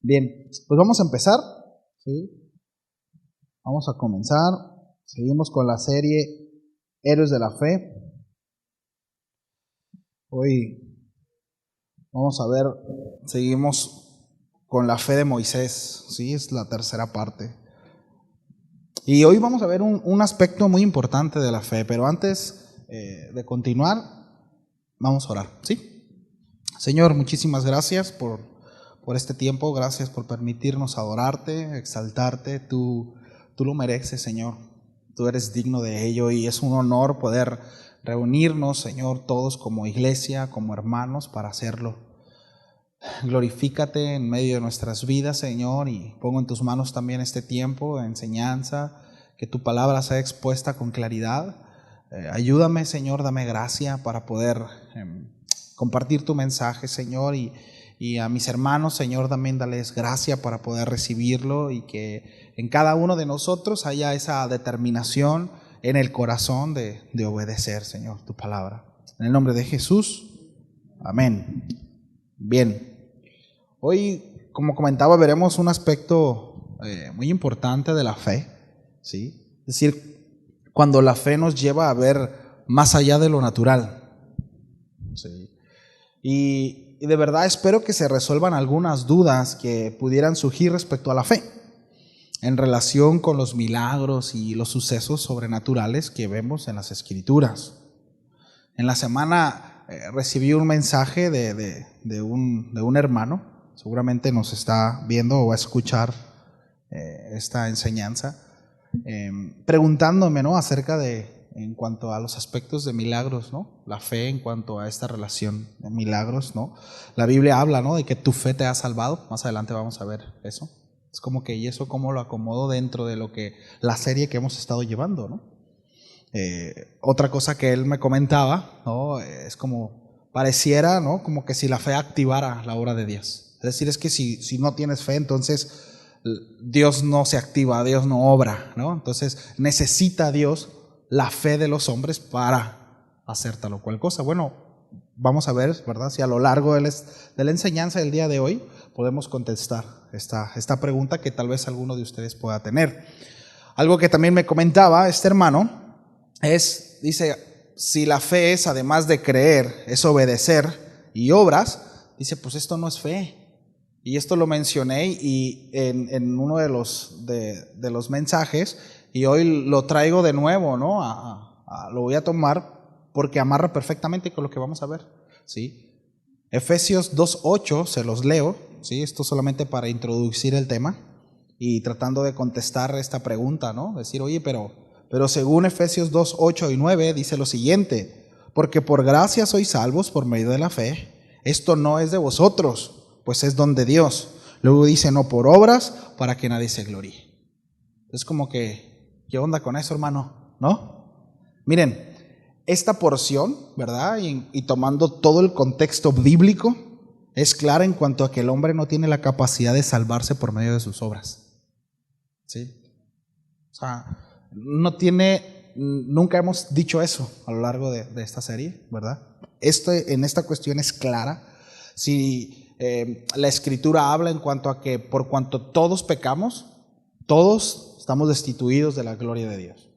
Bien, pues vamos a empezar, ¿sí? Vamos a comenzar. Seguimos con la serie Héroes de la Fe. Hoy vamos a ver, seguimos con la fe de Moisés, ¿sí? Es la tercera parte. Y hoy vamos a ver un aspecto muy importante de la fe, pero antes de continuar, vamos a orar, ¿sí? Señor, muchísimas gracias por este tiempo, gracias por permitirnos adorarte, exaltarte. Tú lo mereces, Señor. Tú eres digno de ello y es un honor poder reunirnos, Señor, todos como iglesia, como hermanos, para hacerlo. Glorifícate en medio de nuestras vidas, Señor, y pongo en tus manos también este tiempo de enseñanza, que tu palabra sea expuesta con claridad. Ayúdame, Señor, dame gracia para poder compartir tu mensaje, Señor, y a mis hermanos, Señor, también dales gracia para poder recibirlo y que en cada uno de nosotros haya esa determinación en el corazón de obedecer, Señor, tu palabra. En el nombre de Jesús, amén. Bien. Hoy, como comentaba, veremos un aspecto muy importante de la fe, ¿sí? Es decir, cuando la fe nos lleva a ver más allá de lo natural, ¿sí? Y de verdad espero que se resuelvan algunas dudas que pudieran surgir respecto a la fe, en relación con los milagros y los sucesos sobrenaturales que vemos en las Escrituras. En la semana recibí un mensaje de un hermano. Seguramente nos está viendo o va a escuchar esta enseñanza, preguntándome, ¿no?, acerca de, en cuanto a los aspectos de milagros, ¿no?, la fe en cuanto a esta relación de milagros, ¿no? La Biblia habla, ¿no?, de que tu fe te ha salvado. Más adelante vamos a ver eso. Es como que, ¿y eso cómo lo acomodo dentro de lo que la serie que hemos estado llevando, ¿no? Otra cosa que él me comentaba, ¿no?, es como pareciera, ¿no?, como que si la fe activara la obra de Dios. Es decir, es que si no tienes fe, entonces Dios no se activa, Dios no obra, ¿no? Entonces necesita Dios la fe de los hombres para hacer tal o cual cosa. Bueno, vamos a ver, ¿verdad?, si a lo largo de la enseñanza del día de hoy podemos contestar esta pregunta que tal vez alguno de ustedes pueda tener. Algo que también me comentaba este hermano dice, si la fe es, además de creer, es obedecer y obras, dice, pues esto no es fe. Y esto lo mencioné y en uno de los mensajes, y hoy lo traigo de nuevo, ¿no? Lo voy a tomar porque amarra perfectamente con lo que vamos a ver, ¿sí? Efesios 2:8, se los leo, ¿sí? Esto solamente para introducir el tema y tratando de contestar esta pregunta, ¿no? Decir, oye, pero según Efesios 2:8 y 9 dice lo siguiente: porque por gracia sois salvos por medio de la fe, esto no es de vosotros, pues es don de Dios. Luego dice, no por obras, para que nadie se gloríe. Es como que, ¿qué onda con eso, hermano? ¿No? Miren, esta porción, ¿verdad? Y tomando todo el contexto bíblico, es clara en cuanto a que el hombre no tiene la capacidad de salvarse por medio de sus obras, ¿sí? O sea, nunca hemos dicho eso a lo largo de esta serie, ¿verdad? En esta cuestión es clara. Si la Escritura habla en cuanto a que por cuanto todos pecamos, todos estamos destituidos de la gloria de Dios.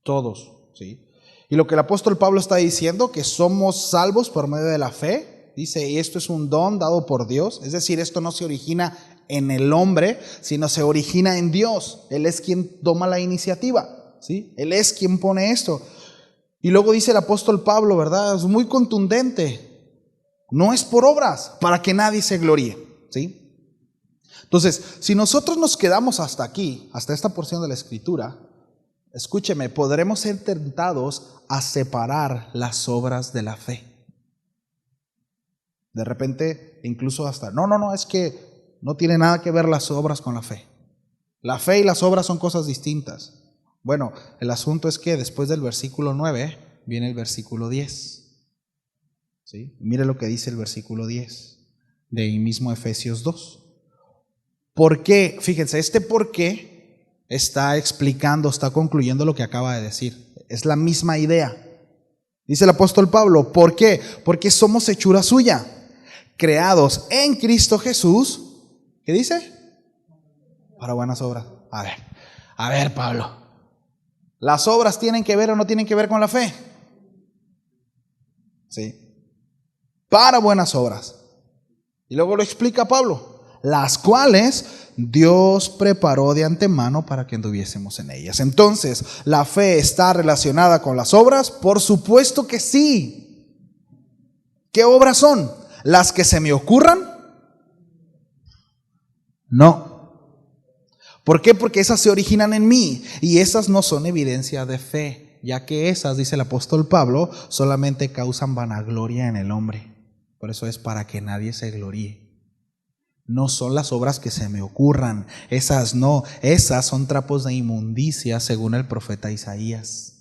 Todos, ¿sí? Y lo que el apóstol Pablo está diciendo, que somos salvos por medio de la fe, dice, y esto es un don dado por Dios. Es decir, esto no se origina en el hombre, sino se origina en Dios. Él es quien toma la iniciativa, ¿sí? Él es quien pone esto. Y luego dice el apóstol Pablo, ¿verdad? Es muy contundente. No es por obras, para que nadie se gloríe, ¿sí? Entonces, si nosotros nos quedamos hasta aquí, hasta esta porción de la Escritura, escúcheme, podremos ser tentados a separar las obras de la fe. De repente, incluso hasta, no, es que no tiene nada que ver las obras con la fe. La fe y las obras son cosas distintas. Bueno, el asunto es que después del versículo 9 viene el versículo 10. ¿Sí? Mire lo que dice el versículo 10 de ahí mismo Efesios 2. ¿Por qué? Fíjense, por qué está explicando, está concluyendo lo que acaba de decir. Es la misma idea. Dice el apóstol Pablo, ¿por qué? Porque somos hechura suya, creados en Cristo Jesús ¿Qué dice? Para buenas obras. A ver, Pablo. ¿Las obras tienen que ver o no tienen que ver con la fe? Sí. Para buenas obras. Y luego lo explica Pablo, las cuales Dios preparó de antemano para que anduviésemos en ellas. Entonces, ¿la fe está relacionada con las obras? Por supuesto que sí. ¿Qué obras son? ¿Las que se me ocurran? No. ¿Por qué? Porque esas se originan en mí y esas no son evidencia de fe, ya que esas, dice el apóstol Pablo, solamente causan vanagloria en el hombre. Por eso es para que nadie se gloríe. No son las obras que se me ocurran, esas no, esas son trapos de inmundicia según el profeta Isaías.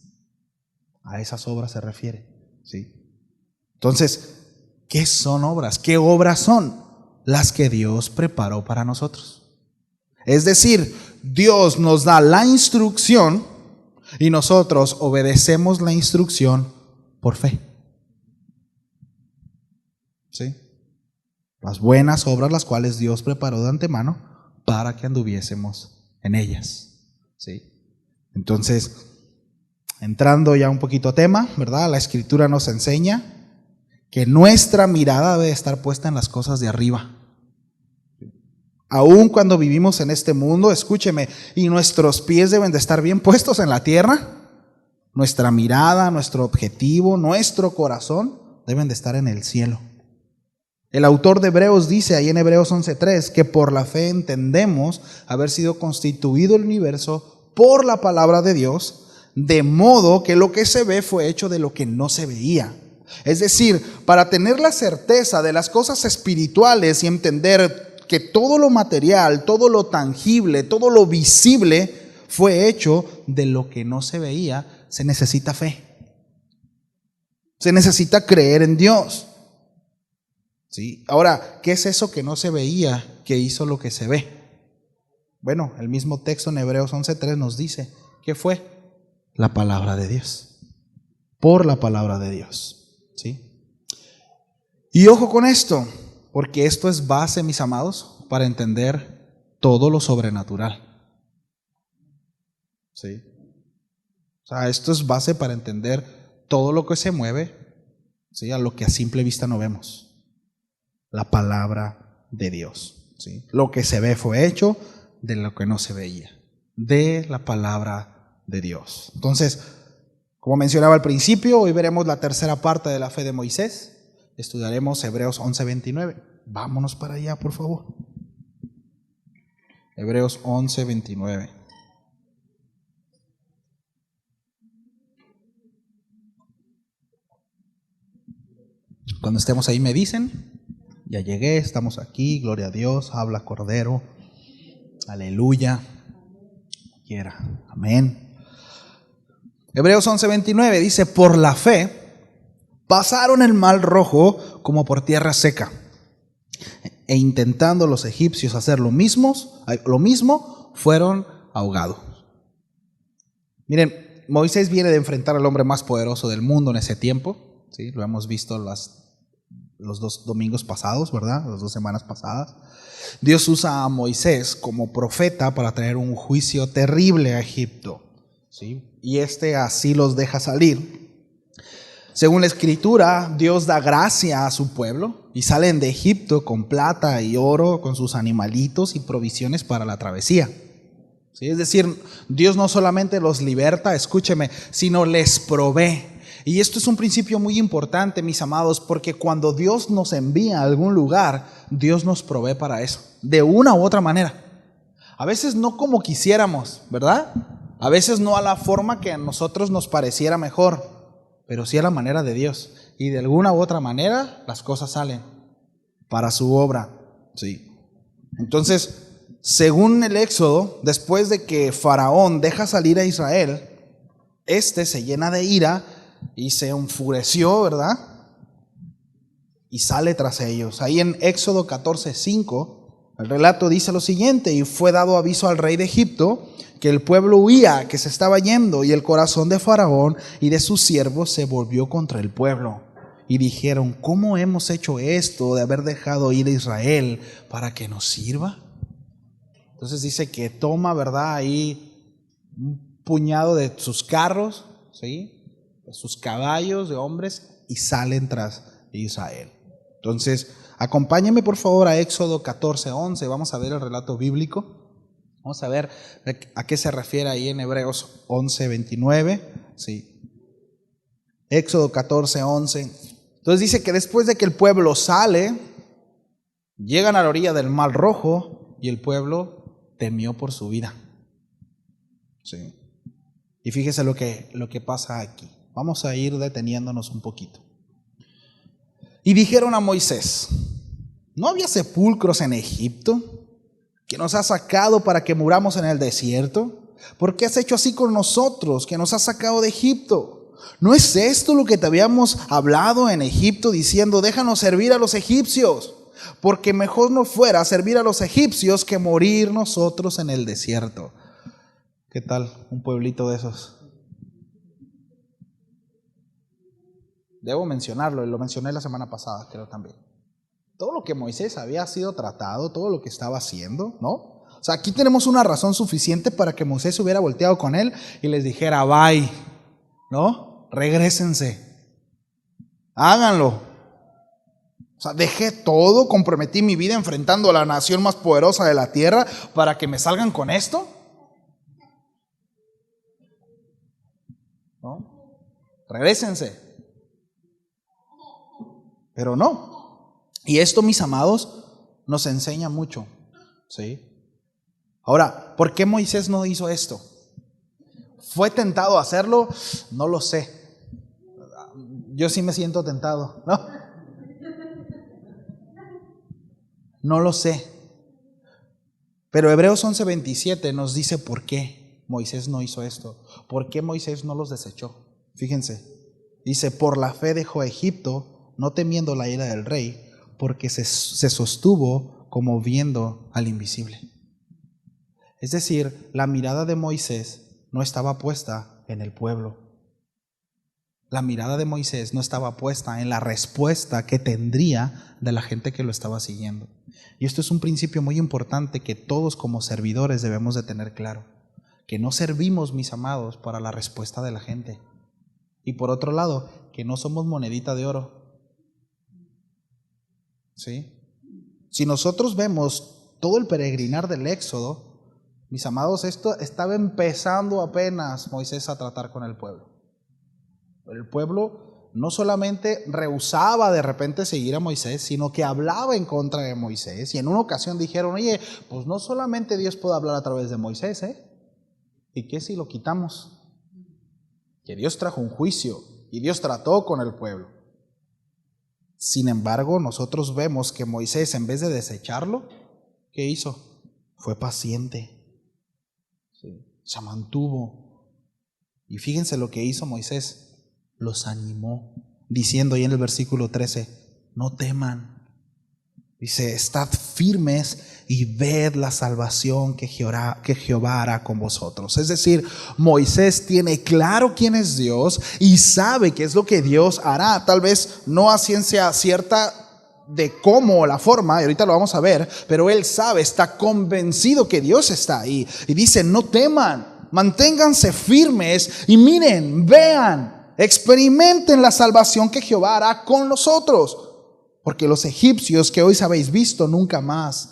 A esas obras se refiere, ¿sí? Entonces, ¿qué son obras? ¿Qué obras son? Las que Dios preparó para nosotros. Es decir, Dios nos da la instrucción y nosotros obedecemos la instrucción por fe. ¿Sí? Las buenas obras las cuales Dios preparó de antemano para que anduviésemos en ellas. ¿Sí? Entonces, entrando ya un poquito a tema, ¿verdad? La Escritura nos enseña que nuestra mirada debe estar puesta en las cosas de arriba. Aun cuando vivimos en este mundo, escúcheme, y nuestros pies deben de estar bien puestos en la tierra, nuestra mirada, nuestro objetivo, nuestro corazón deben de estar en el cielo. El autor de Hebreos dice ahí en Hebreos 11:3 que por la fe entendemos haber sido constituido el universo por la palabra de Dios, de modo que lo que se ve fue hecho de lo que no se veía. Es decir, para tener la certeza de las cosas espirituales y entender que todo lo material, todo lo tangible, todo lo visible fue hecho de lo que no se veía, se necesita fe. Se necesita creer en Dios. ¿Sí? Ahora, ¿qué es eso que no se veía que hizo lo que se ve? Bueno, el mismo texto en Hebreos 11:3 nos dice, ¿qué fue? La palabra de Dios. Por la palabra de Dios. ¿Sí? Y ojo con esto, porque esto es base, mis amados, para entender todo lo sobrenatural. ¿Sí? O sea, esto es base para entender todo lo que se mueve, ¿sí? A lo que a simple vista no vemos. La palabra de Dios. ¿Sí? Lo que se ve fue hecho de lo que no se veía. De la palabra de Dios. Entonces, como mencionaba al principio, hoy veremos la tercera parte de la fe de Moisés. Estudiaremos Hebreos 11:29. Vámonos para allá, por favor. Hebreos 11:29. Cuando estemos ahí me dicen, ya llegué, estamos aquí, gloria a Dios, habla Cordero, aleluya, quiera, amén. Hebreos 11:29 dice, por la fe pasaron el mar rojo como por tierra seca, e intentando los egipcios hacer lo mismo, fueron ahogados. Miren, Moisés viene de enfrentar al hombre más poderoso del mundo en ese tiempo, ¿sí? Lo hemos visto los 2 domingos pasados, ¿verdad? Las 2 semanas pasadas. Dios usa a Moisés como profeta para traer un juicio terrible a Egipto, ¿sí? Y así los deja salir. Según la Escritura, Dios da gracia a su pueblo y salen de Egipto con plata y oro, con sus animalitos y provisiones para la travesía. ¿Sí? Es decir, Dios no solamente los liberta, escúcheme, sino les provee. Y esto es un principio muy importante, mis amados, porque cuando Dios nos envía a algún lugar, Dios nos provee para eso, de una u otra manera. A veces no como quisiéramos, ¿verdad? A veces no a la forma que a nosotros nos pareciera mejor, pero sí a la manera de Dios. Y de alguna u otra manera las cosas salen para su obra. Sí. Entonces, según el Éxodo, después de que Faraón deja salir a Israel, se llena de ira y se enfureció, ¿verdad? Y sale tras ellos. Ahí en Éxodo 14:5, el relato dice lo siguiente: y fue dado aviso al rey de Egipto que el pueblo huía, que se estaba yendo, y el corazón de Faraón y de sus siervos se volvió contra el pueblo. Y dijeron, ¿cómo hemos hecho esto de haber dejado ir a Israel para que nos sirva? Entonces dice que toma, ¿verdad?, ahí un puñado de sus carros, ¿sí?, de sus caballos, de hombres, y salen tras Israel. Entonces, acompáñenme por favor a Éxodo 14:11. Vamos a ver el relato bíblico. Vamos a ver a qué se refiere ahí en Hebreos 11:29. Sí. Éxodo 14:11. Entonces dice que después de que el pueblo sale, llegan a la orilla del Mar Rojo y el pueblo temió por su vida. Sí. Y fíjese lo que pasa aquí. Vamos a ir deteniéndonos un poquito. Y dijeron a Moisés: ¿no había sepulcros en Egipto, que nos has sacado para que muramos en el desierto? ¿Por qué has hecho así con nosotros, que nos has sacado de Egipto? ¿No es esto lo que te habíamos hablado en Egipto, diciendo: déjanos servir a los egipcios? Porque mejor nos fuera servir a los egipcios que morir nosotros en el desierto. ¿Qué tal un pueblito de esos? Debo mencionarlo, y lo mencioné la semana pasada, creo también. Todo lo que Moisés había sido tratado, todo lo que estaba haciendo, ¿no? O sea, aquí tenemos una razón suficiente para que Moisés hubiera volteado con él y les dijera: bye, ¿no? Regrésense, háganlo. O sea, dejé todo, comprometí mi vida enfrentando a la nación más poderosa de la tierra para que me salgan con esto, ¿no? Regrésense. Pero no. Y esto, mis amados, nos enseña mucho, ¿sí? Ahora, ¿por qué Moisés no hizo esto? ¿Fue tentado a hacerlo? No lo sé. Yo sí me siento tentado, ¿no? No lo sé. Pero Hebreos 11:27 nos dice por qué Moisés no hizo esto. ¿Por qué Moisés no los desechó? Fíjense. Dice: por la fe dejó a Egipto, no temiendo la ira del rey, porque se sostuvo como viendo al invisible. Es decir, la mirada de Moisés no estaba puesta en el pueblo. La mirada de Moisés no estaba puesta en la respuesta que tendría de la gente que lo estaba siguiendo. Y esto es un principio muy importante que todos como servidores debemos de tener claro. Que no servimos, mis amados, para la respuesta de la gente. Y por otro lado, que no somos monedita de oro. ¿Sí? Si nosotros vemos todo el peregrinar del Éxodo, mis amados, esto estaba empezando apenas Moisés a tratar con el pueblo. El pueblo no solamente rehusaba de repente seguir a Moisés, sino que hablaba en contra de Moisés. Y en una ocasión dijeron: oye, pues no solamente Dios puede hablar a través de Moisés, ¿y qué si lo quitamos? Que Dios trajo un juicio y Dios trató con el pueblo. Sin embargo, nosotros vemos que Moisés, en vez de desecharlo, ¿qué hizo? Fue paciente. Sí. Se mantuvo. Y fíjense lo que hizo Moisés. Los animó, diciendo ahí en el versículo 13: no teman. Dice: estad firmes y ved la salvación que Jehová hará con vosotros. Es decir, Moisés tiene claro quién es Dios y sabe qué es lo que Dios hará. Tal vez no a ciencia cierta de cómo o la forma, y ahorita lo vamos a ver, pero él sabe, está convencido que Dios está ahí. Y dice: no teman, manténganse firmes y miren, vean, experimenten la salvación que Jehová hará con nosotros. Porque los egipcios que hoy habéis visto, nunca más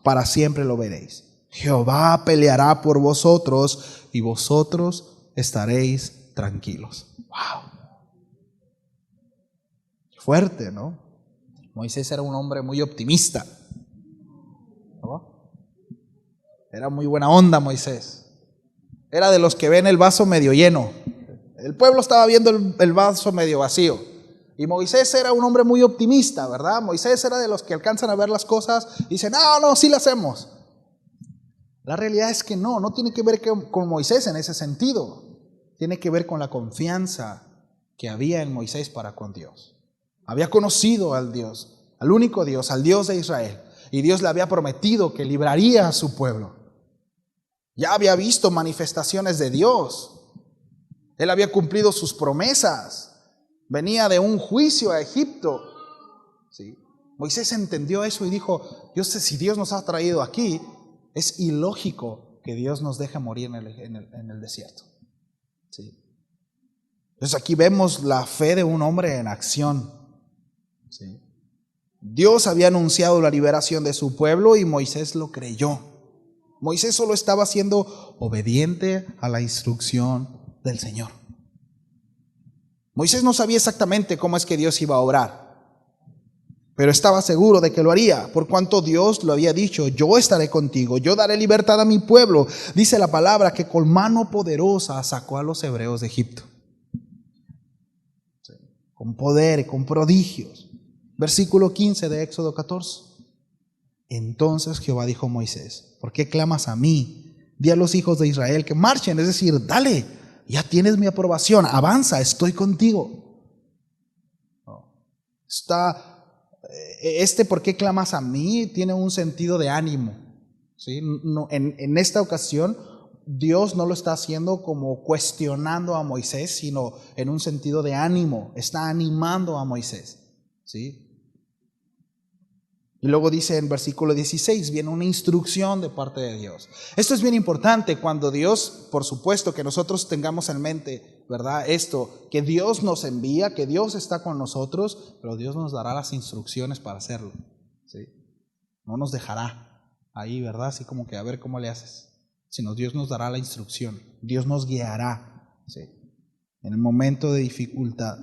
para siempre lo veréis. Jehová peleará por vosotros y vosotros estaréis tranquilos. ¡Wow! Fuerte, ¿no? Moisés era un hombre muy optimista, ¿no? Era muy buena onda Moisés. Era de los que ven el vaso medio lleno. El pueblo estaba viendo el vaso medio vacío. Y Moisés era un hombre muy optimista, ¿verdad? Moisés era de los que alcanzan a ver las cosas y dicen: no, sí las hacemos. La realidad es que no tiene que ver con Moisés en ese sentido. Tiene que ver con la confianza que había en Moisés para con Dios. Había conocido al Dios, al único Dios, al Dios de Israel. Y Dios le había prometido que libraría a su pueblo. Ya había visto manifestaciones de Dios. Él había cumplido sus promesas. Venía de un juicio a Egipto. ¿Sí? Moisés entendió eso y dijo: yo sé, si Dios nos ha traído aquí, Es ilógico que Dios nos deje morir en el desierto. ¿Sí? Entonces aquí vemos la fe de un hombre en acción. ¿Sí? Dios había anunciado la liberación de su pueblo y Moisés lo creyó. Moisés solo estaba siendo obediente a la instrucción del Señor. Moisés no sabía exactamente cómo es que Dios iba a obrar, pero estaba seguro de que lo haría, por cuanto Dios lo había dicho: yo estaré contigo, yo daré libertad a mi pueblo. Dice la palabra que con mano poderosa sacó a los hebreos de Egipto. Sí. Con poder y con prodigios. Versículo 15 de Éxodo 14. Entonces Jehová dijo a Moisés: ¿por qué clamas a mí? Di a los hijos de Israel que marchen, es decir, dale, ya tienes mi aprobación, avanza, estoy contigo. ¿Por qué clamas a mí? Tiene un sentido de ánimo. ¿Sí? No, en esta ocasión Dios no lo está haciendo como cuestionando a Moisés, sino en un sentido de ánimo, está animando a Moisés. ¿Sí? Y luego dice en versículo 16, viene una instrucción de parte de Dios. Esto es bien importante cuando Dios, por supuesto que nosotros tengamos en mente, ¿verdad? Esto, que Dios nos envía, que Dios está con nosotros, pero Dios nos dará las instrucciones para hacerlo. ¿Sí? No nos dejará ahí, ¿verdad? Así como que a ver cómo le haces. Sino Dios nos dará la instrucción, Dios nos guiará, ¿sí? En el momento de dificultad.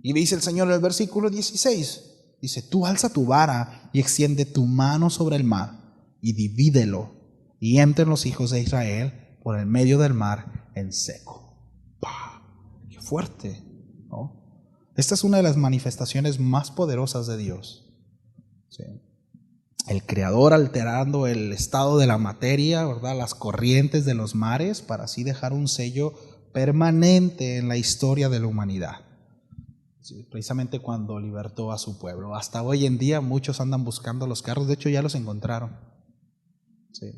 Y dice el Señor en el versículo 16, dice: tú alza tu vara y extiende tu mano sobre el mar y divídelo, y entren los hijos de Israel por el medio del mar en seco. ¡Pah! ¡Qué fuerte! ¿No? Esta es una de las manifestaciones más poderosas de Dios. ¿Sí? El Creador alterando el estado de la materia, ¿verdad? Las corrientes de los mares, para así dejar un sello permanente en la historia de la humanidad. Sí, precisamente cuando libertó a su pueblo. Hasta hoy en día muchos andan buscando los carros, de hecho ya los encontraron. Sí.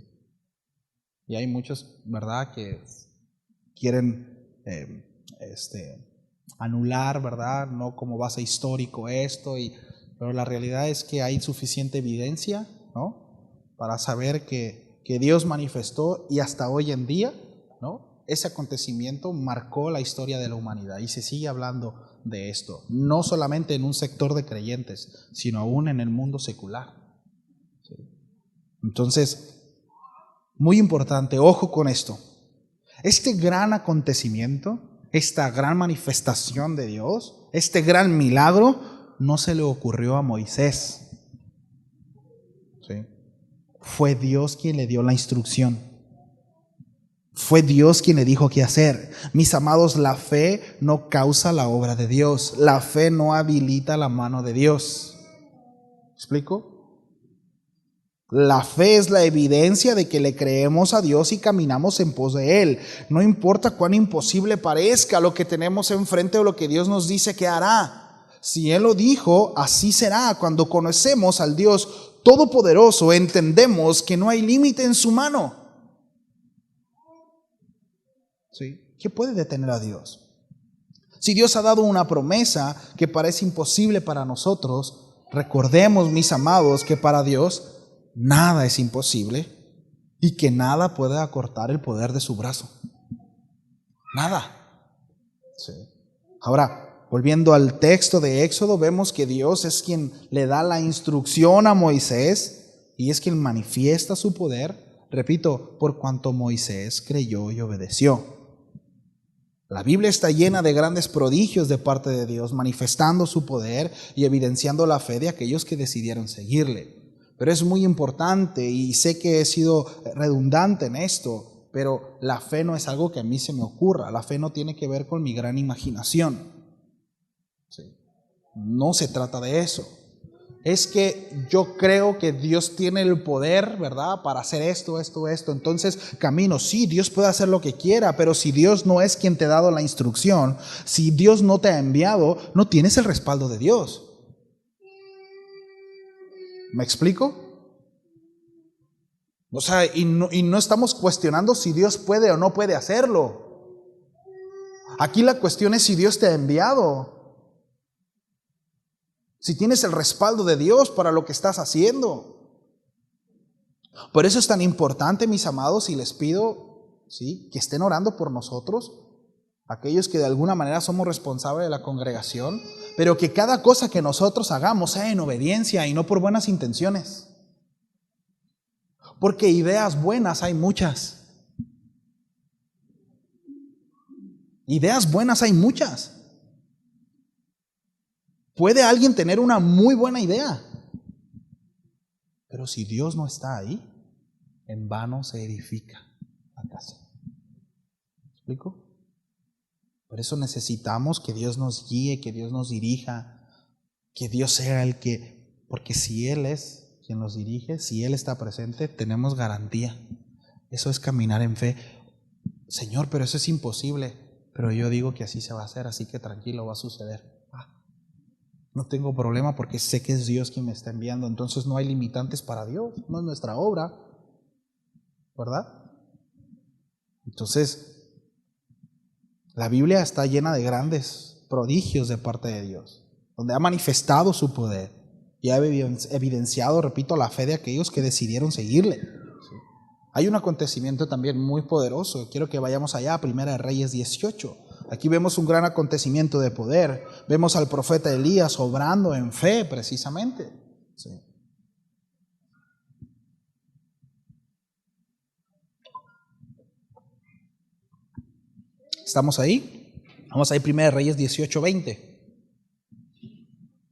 Y hay muchos, ¿verdad?, que quieren anular, ¿verdad?, no como base histórico esto, pero la realidad es que hay suficiente evidencia, ¿no?, para saber que Dios manifestó, y hasta hoy en día, ¿no?, ese acontecimiento marcó la historia de la humanidad y se sigue hablando de esto, no solamente en un sector de creyentes, sino aún en el mundo secular. ¿Sí? Entonces, muy importante, ojo con esto. Este gran acontecimiento, esta gran manifestación de Dios, este gran milagro, no se le ocurrió a Moisés. ¿Sí? Fue Dios quien le dio la instrucción. Fue Dios quien le dijo qué hacer. Mis amados, la fe no causa la obra de Dios. La fe no habilita la mano de Dios. ¿Me explico? La fe es la evidencia de que le creemos a Dios y caminamos en pos de Él. No importa cuán imposible parezca lo que tenemos enfrente o lo que Dios nos dice que hará. Si Él lo dijo, así será. Cuando conocemos al Dios Todopoderoso, entendemos que no hay límite en su mano. ¿Sí? ¿Qué puede detener a Dios? Si Dios ha dado una promesa que parece imposible para nosotros, recordemos, mis amados, que para Dios nada es imposible y que nada puede acortar el poder de su brazo. Nada. ¿Sí? Ahora, volviendo al texto de Éxodo, vemos que Dios es quien le da la instrucción a Moisés y es quien manifiesta su poder, repito, por cuanto Moisés creyó y obedeció. La Biblia está llena de grandes prodigios de parte de Dios, manifestando su poder y evidenciando la fe de aquellos que decidieron seguirle. Pero es muy importante, y sé que he sido redundante en esto, pero la fe no es algo que a mí se me ocurra. La fe no tiene que ver con mi gran imaginación. ¿Sí? No se trata de eso. Es que yo creo que Dios tiene el poder, ¿verdad?, para hacer esto. Entonces camino. Sí, Dios puede hacer lo que quiera, pero si Dios no es quien te ha dado la instrucción, si Dios no te ha enviado, no tienes el respaldo de Dios. ¿Me explico? O sea, y no estamos cuestionando si Dios puede o no puede hacerlo. Aquí la cuestión es si Dios te ha enviado. Si tienes el respaldo de Dios para lo que estás haciendo. Por eso es tan importante, mis amados, y les pido, ¿sí?, que estén orando por nosotros, aquellos que de alguna manera somos responsables de la congregación, pero que cada cosa que nosotros hagamos sea en obediencia y no por buenas intenciones. Porque ideas buenas hay muchas. Ideas buenas hay muchas. Puede alguien tener una muy buena idea, pero si Dios no está ahí, en vano se edifica la casa. ¿Me explico? Por eso necesitamos que Dios nos guíe, que Dios nos dirija, que Dios sea el que, porque si Él es quien nos dirige, si Él está presente, tenemos garantía. Eso es caminar en fe. Señor, pero eso es imposible. Pero yo digo que así se va a hacer, así que tranquilo, va a suceder. No tengo problema porque sé que es Dios quien me está enviando. Entonces no hay limitantes para Dios, no es nuestra obra, ¿verdad? Entonces, la Biblia está llena de grandes prodigios de parte de Dios, donde ha manifestado su poder y ha evidenciado, repito, la fe de aquellos que decidieron seguirle. ¿Sí? Hay un acontecimiento también muy poderoso. Quiero que vayamos allá a Primera de Reyes 18. Aquí vemos un gran acontecimiento de poder. Vemos al profeta Elías obrando en fe, precisamente. Sí. ¿Estamos ahí? Vamos a ir Primera de Reyes 18:20.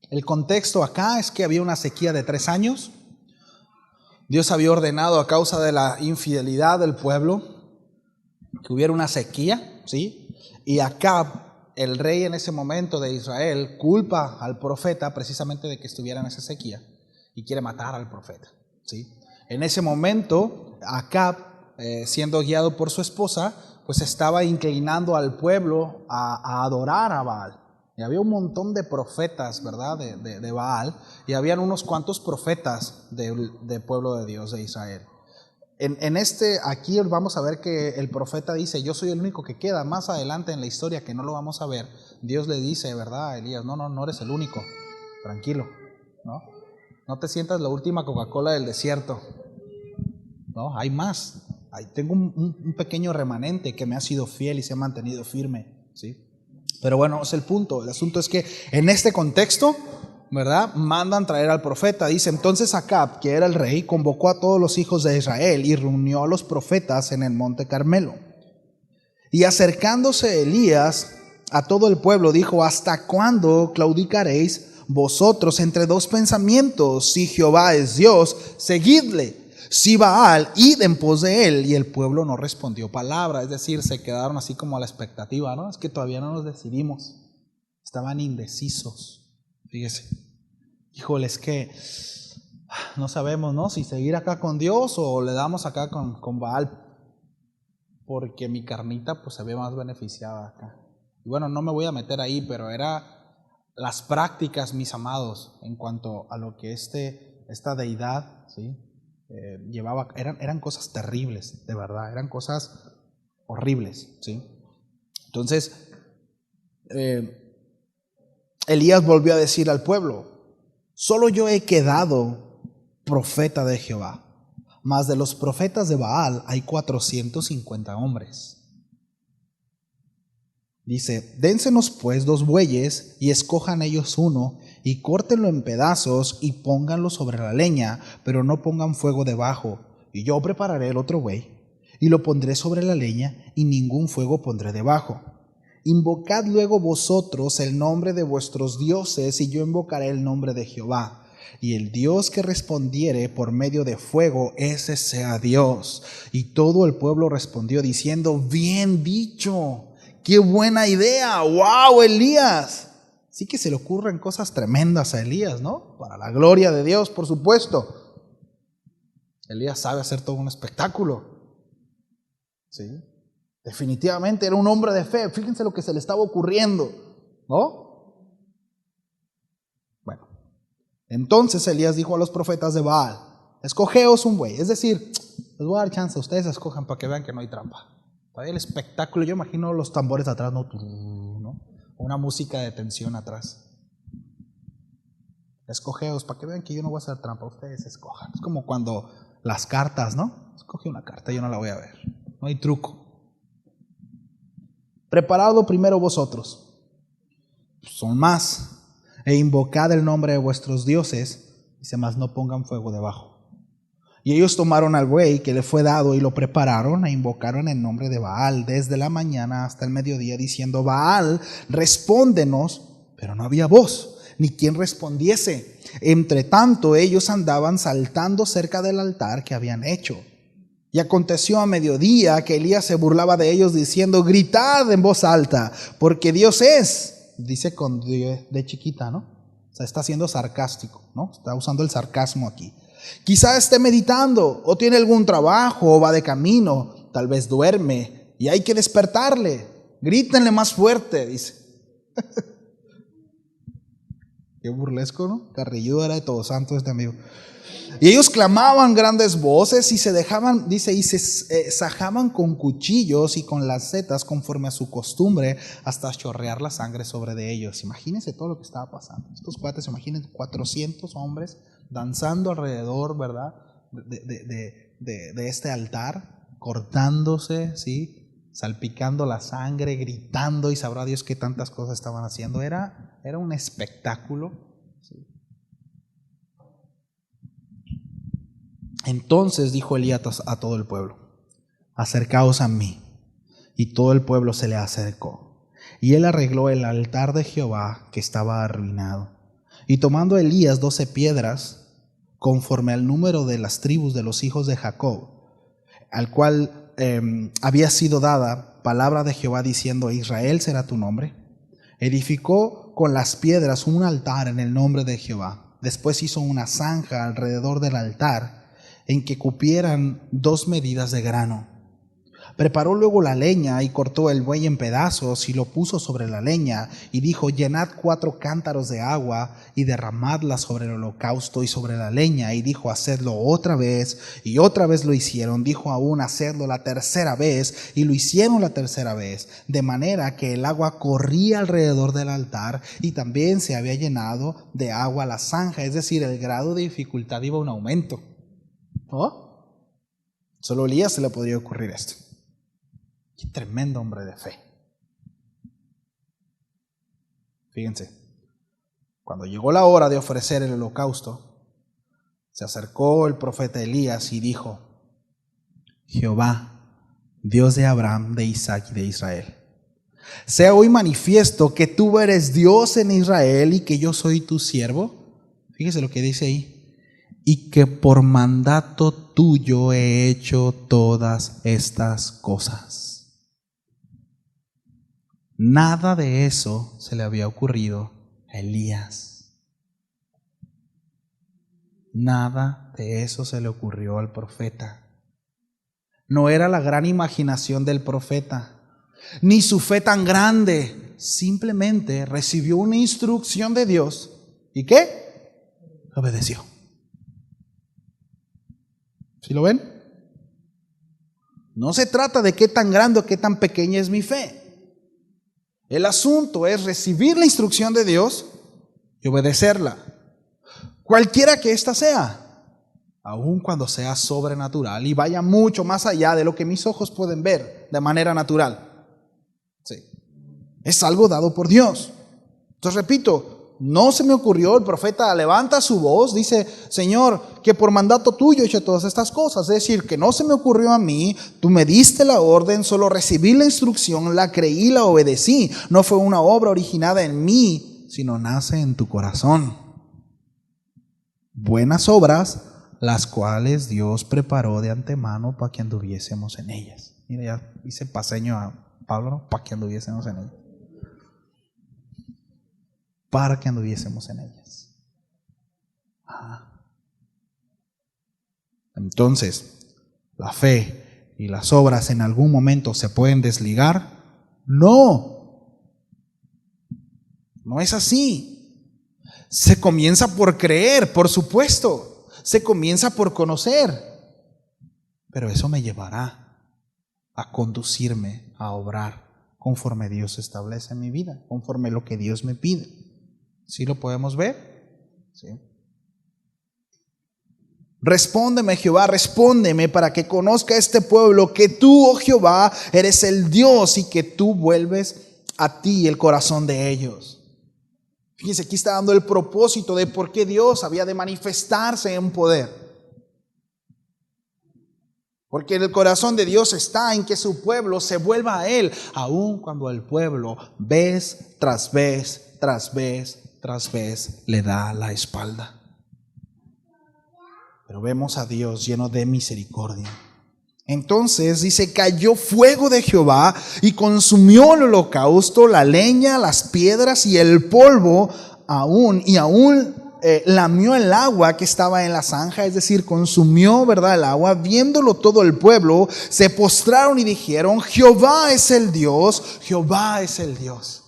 El contexto acá es que había una sequía de 3 años. Dios había ordenado, a causa de la infidelidad del pueblo, que hubiera una sequía, ¿sí? Y Acab, el rey en ese momento de Israel, culpa al profeta precisamente de que estuviera en esa sequía y quiere matar al profeta, ¿sí? En ese momento, Acab, siendo guiado por su esposa, pues estaba inclinando al pueblo a adorar a Baal. Y había un montón de profetas, ¿verdad?, de Baal, y habían unos cuantos profetas del pueblo de Dios, de Israel. Aquí vamos a ver que el profeta dice: yo soy el único que queda. Más adelante en la historia, que no lo vamos a ver, Dios le dice, ¿verdad?, a Elías: no eres el único, tranquilo, no te sientas la última Coca-Cola del desierto, no, hay más. Tengo un pequeño remanente que me ha sido fiel y se ha mantenido firme, ¿sí? Pero bueno, es el punto. El asunto es que en este contexto, ¿verdad?, mandan traer al profeta. Dice: entonces Acab, que era el rey, convocó a todos los hijos de Israel y reunió a los profetas en el monte Carmelo. Y acercándose Elías a todo el pueblo, dijo: ¿hasta cuándo claudicaréis vosotros entre dos pensamientos? Si Jehová es Dios, seguidle; si Baal, id en pos de él. Y el pueblo no respondió palabra. Es decir, se quedaron así como a la expectativa, ¿no? Es que todavía no nos decidimos. Estaban indecisos. Fíjese. Híjole, es que no sabemos, ¿no?, si seguir acá con Dios o le damos acá con Baal, porque mi carnita pues se ve más beneficiada acá. Y bueno, no me voy a meter ahí, pero era las prácticas, mis amados, en cuanto a lo que esta deidad, ¿sí?, llevaba. Eran cosas terribles, de verdad, eran cosas horribles, ¿sí? Entonces, Elías volvió a decir al pueblo: solo yo he quedado profeta de Jehová, mas de los profetas de Baal hay 450 hombres. Dice: dénsenos pues 2 bueyes y escojan ellos uno y córtenlo en pedazos y pónganlo sobre la leña, pero no pongan fuego debajo. Y yo prepararé el otro buey y lo pondré sobre la leña y ningún fuego pondré debajo. Invocad luego vosotros el nombre de vuestros dioses y yo invocaré el nombre de Jehová. Y el Dios que respondiere por medio de fuego, ese sea Dios. Y todo el pueblo respondió diciendo: bien dicho. ¡Qué buena idea! ¡Wow, Elías! Sí que se le ocurren cosas tremendas a Elías, ¿no? Para la gloria de Dios, por supuesto. Elías sabe hacer todo un espectáculo. ¿Sí? Definitivamente era un hombre de fe. Fíjense lo que se le estaba ocurriendo, ¿no? Bueno, entonces Elías dijo a los profetas de Baal: escogeos un buey. Es decir, les voy a dar chance, ustedes escojan para que vean que no hay trampa. Para el espectáculo, yo imagino los tambores atrás, ¿no? Una música de tensión atrás. escogeos para que vean que yo no voy a hacer trampa, ustedes escojan. Es como cuando las cartas, ¿no? Escoge una carta, yo no la voy a ver. No hay truco. Preparadlo primero vosotros. Son más. E invocad el nombre de vuestros dioses. Dice, mas no pongan fuego debajo. Y ellos tomaron al buey que le fue dado y lo prepararon e invocaron el nombre de Baal desde la mañana hasta el mediodía, diciendo, Baal, respóndenos. Pero no había voz, ni quien respondiese. Entre tanto, ellos andaban saltando cerca del altar que habían hecho. Y aconteció a mediodía que Elías se burlaba de ellos, diciendo, gritad en voz alta, porque Dios es. Dice con de chiquita, ¿no? O sea, está siendo sarcástico, ¿no? Está usando el sarcasmo aquí. Quizá esté meditando, o tiene algún trabajo, o va de camino, tal vez duerme, y hay que despertarle. Grítenle más fuerte, dice. Qué burlesco, ¿no? Carrilludo era de Todos Santos este amigo. Y ellos clamaban grandes voces y se dejaban, dice, y se sajaban con cuchillos y con las setas conforme a su costumbre hasta chorrear la sangre sobre de ellos. Imagínense todo lo que estaba pasando. Estos cuates, imagínense 400 hombres danzando alrededor, ¿verdad? De este altar, cortándose, ¿sí? Salpicando la sangre, gritando, y sabrá Dios qué tantas cosas estaban haciendo. Era un espectáculo, ¿sí? Entonces dijo Elías a todo el pueblo, acercaos a mí. Y todo el pueblo se le acercó. Y él arregló el altar de Jehová que estaba arruinado. Y tomando Elías 12 piedras, conforme al número de las tribus de los hijos de Jacob, al cual había sido dada palabra de Jehová diciendo, Israel será tu nombre, edificó con las piedras un altar en el nombre de Jehová. Después hizo una zanja alrededor del altar, en que cupieran 2 medidas de grano. Preparó luego la leña y cortó el buey en pedazos y lo puso sobre la leña y dijo, llenad 4 cántaros de agua y derramadla sobre el holocausto y sobre la leña. Y dijo, hacedlo otra vez, y otra vez lo hicieron. Dijo aún, hacedlo la tercera vez, y lo hicieron la tercera vez, de manera que el agua corría alrededor del altar y también se había llenado de agua la zanja, es decir, el grado de dificultad iba a un aumento. ¿Oh? Solo a Elías se le podría ocurrir esto. Qué tremendo hombre de fe. Fíjense, cuando llegó la hora de ofrecer el holocausto, se acercó el profeta Elías y dijo, Jehová, Dios de Abraham, de Isaac y de Israel, sea hoy manifiesto que tú eres Dios en Israel y que yo soy tu siervo. Fíjese lo que dice ahí. Y que por mandato tuyo he hecho todas estas cosas. Nada de eso se le había ocurrido a Elías. Nada de eso se le ocurrió al profeta. No era la gran imaginación del profeta, ni su fe tan grande. Simplemente recibió una instrucción de Dios. ¿Y qué? Obedeció. ¿Sí lo ven? No se trata de qué tan grande o qué tan pequeña es mi fe. El asunto es recibir la instrucción de Dios y obedecerla, cualquiera que ésta sea, aun cuando sea sobrenatural y vaya mucho más allá de lo que mis ojos pueden ver de manera natural. Sí. Es algo dado por Dios. Entonces repito, no se me ocurrió, el profeta levanta su voz, dice, Señor, que por mandato tuyo he hecho todas estas cosas. Es decir, que no se me ocurrió a mí, tú me diste la orden, solo recibí la instrucción, la creí, la obedecí. No fue una obra originada en mí, sino nace en tu corazón. Buenas obras, las cuales Dios preparó de antemano para que anduviésemos en ellas. Mira, ya dice paseño a Pablo, ¿no? Para que anduviésemos en ellas. Para que anduviésemos en ellas. Entonces, ¿la fe y las obras en algún momento se pueden desligar? No. No es así. Se comienza por creer, por supuesto. Se comienza por conocer. Pero eso me llevará a conducirme, a obrar conforme Dios establece en mi vida, conforme lo que Dios me pide. ¿Sí lo podemos ver? ¿Sí? Respóndeme, Jehová, respóndeme para que conozca este pueblo que tú, oh Jehová, eres el Dios y que tú vuelves a ti el corazón de ellos. Fíjense, aquí está dando el propósito de por qué Dios había de manifestarse en poder. Porque el corazón de Dios está en que su pueblo se vuelva a Él, aun cuando el pueblo vez tras vez, tras vez, tras vez le da la espalda. Pero vemos a Dios lleno de misericordia. Entonces dice, cayó fuego de Jehová y consumió el holocausto, la leña, las piedras y el polvo, aún lamió el agua que estaba en la zanja, es decir, consumió, ¿verdad?, el agua. Viéndolo todo el pueblo, se postraron y dijeron, Jehová es el Dios, Jehová es el Dios.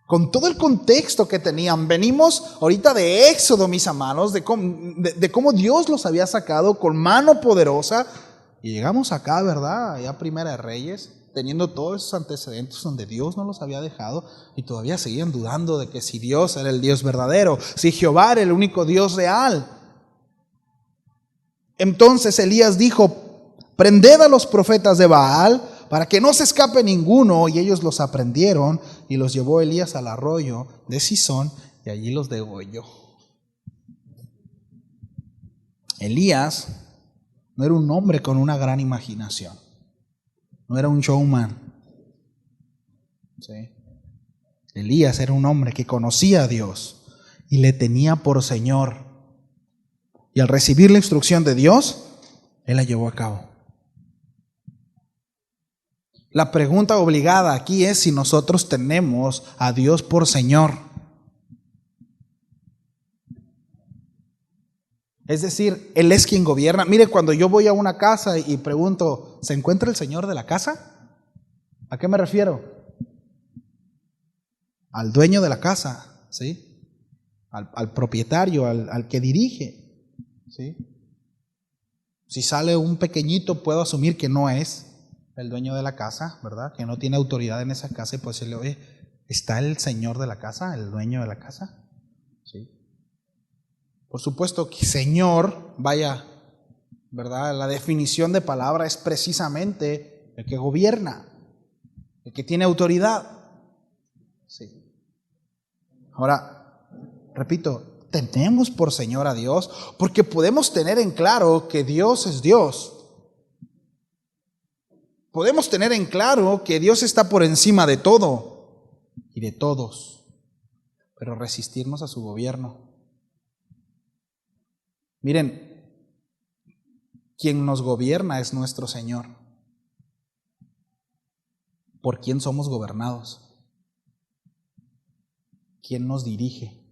Con todo el contexto que tenían, venimos ahorita de Éxodo, mis amados, de cómo Dios los había sacado con mano poderosa, y llegamos acá, ¿verdad?, ya Primera de Reyes, teniendo todos esos antecedentes donde Dios no los había dejado, y todavía seguían dudando de que si Dios era el Dios verdadero, si Jehová era el único Dios real. Entonces Elías dijo, prended a los profetas de Baal, para que no se escape ninguno, y ellos los aprendieron, y los llevó Elías al arroyo de Cisón, y allí los degolló. Elías no era un hombre con una gran imaginación, no era un showman. ¿Sí? Elías era un hombre que conocía a Dios y le tenía por Señor, y al recibir la instrucción de Dios, él la llevó a cabo. La pregunta obligada aquí es si nosotros tenemos a Dios por Señor. Es decir, Él es quien gobierna. Mire, cuando yo voy a una casa y pregunto, ¿se encuentra el Señor de la casa? ¿A qué me refiero? Al dueño de la casa, ¿sí? Al propietario, al que dirige, ¿sí? Si sale un pequeñito, puedo asumir que no es el dueño de la casa, ¿verdad? Que no tiene autoridad en esa casa, y pues decirle, oye, ¿está el señor de la casa, el dueño de la casa? ¿Sí? Por supuesto que Señor, vaya, ¿verdad? La definición de palabra es precisamente el que gobierna, el que tiene autoridad. Sí. Ahora, repito, tenemos por Señor a Dios porque podemos tener en claro que Dios es Dios. Podemos tener en claro que Dios está por encima de todo y de todos, pero resistirnos a su gobierno. Miren, quien nos gobierna es nuestro Señor. ¿Por quién somos gobernados? ¿Quién nos dirige?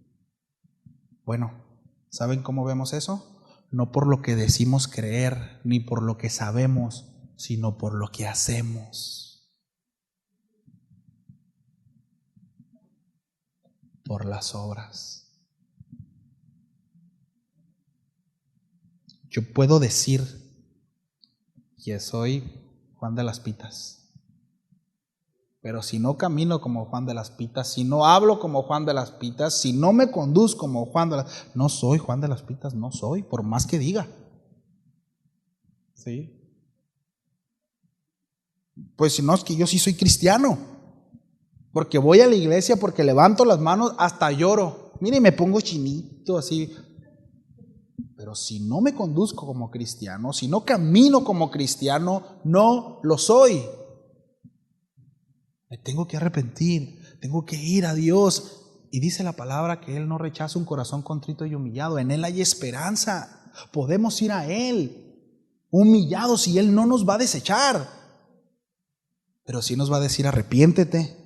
Bueno, ¿saben cómo vemos eso? No por lo que decimos creer, ni por lo que sabemos, sino por lo que hacemos. Por las obras. Yo puedo decir que soy Juan de las Pitas, pero si no camino como Juan de las Pitas, si no hablo como Juan de las Pitas, si no me conduzco como Juan de las Pitas, no soy Juan de las Pitas, no soy, por más que diga. ¿Sí? Pues si no, es que yo sí soy cristiano, porque voy a la iglesia, porque levanto las manos, hasta lloro. Mire, me pongo chinito así. Pero si no me conduzco como cristiano, si no camino como cristiano, no lo soy. Me tengo que arrepentir, tengo que ir a Dios. Y dice la palabra que Él no rechaza un corazón contrito y humillado. En Él hay esperanza. Podemos ir a Él humillados y Él no nos va a desechar. Pero sí nos va a decir, arrepiéntete.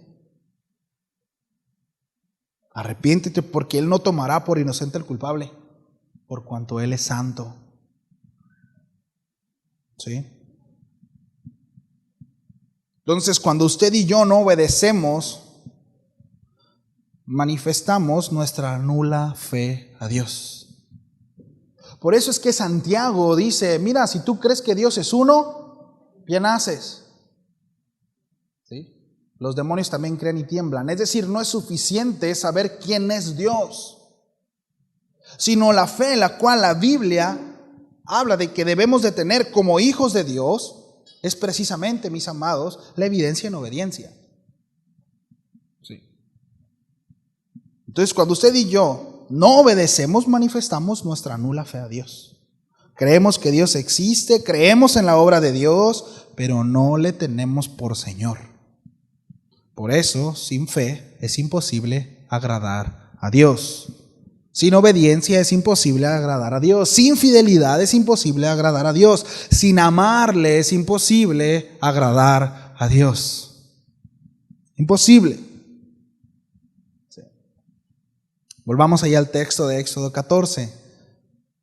Arrepiéntete, porque Él no tomará por inocente al culpable, por cuanto Él es santo. ¿Sí? Entonces, cuando usted y yo no obedecemos, manifestamos nuestra nula fe a Dios. Por eso es que Santiago dice, mira, si tú crees que Dios es uno, bien haces. ¿Sí? Los demonios también creen y tiemblan. Es decir, no es suficiente saber quién es Dios. sino la fe en la cual la Biblia habla de que debemos de tener como hijos de Dios, es precisamente, mis amados, la evidencia en obediencia. Sí. Entonces, cuando usted y yo no obedecemos, manifestamos nuestra nula fe a Dios. Creemos que Dios existe, creemos en la obra de Dios, pero no le tenemos por Señor. Por eso, sin fe es imposible agradar a Dios. Sin obediencia es imposible agradar a Dios. Sin fidelidad es imposible agradar a Dios. Sin amarle es imposible agradar a Dios. Imposible. Sí. Volvamos allá al texto de Éxodo 14.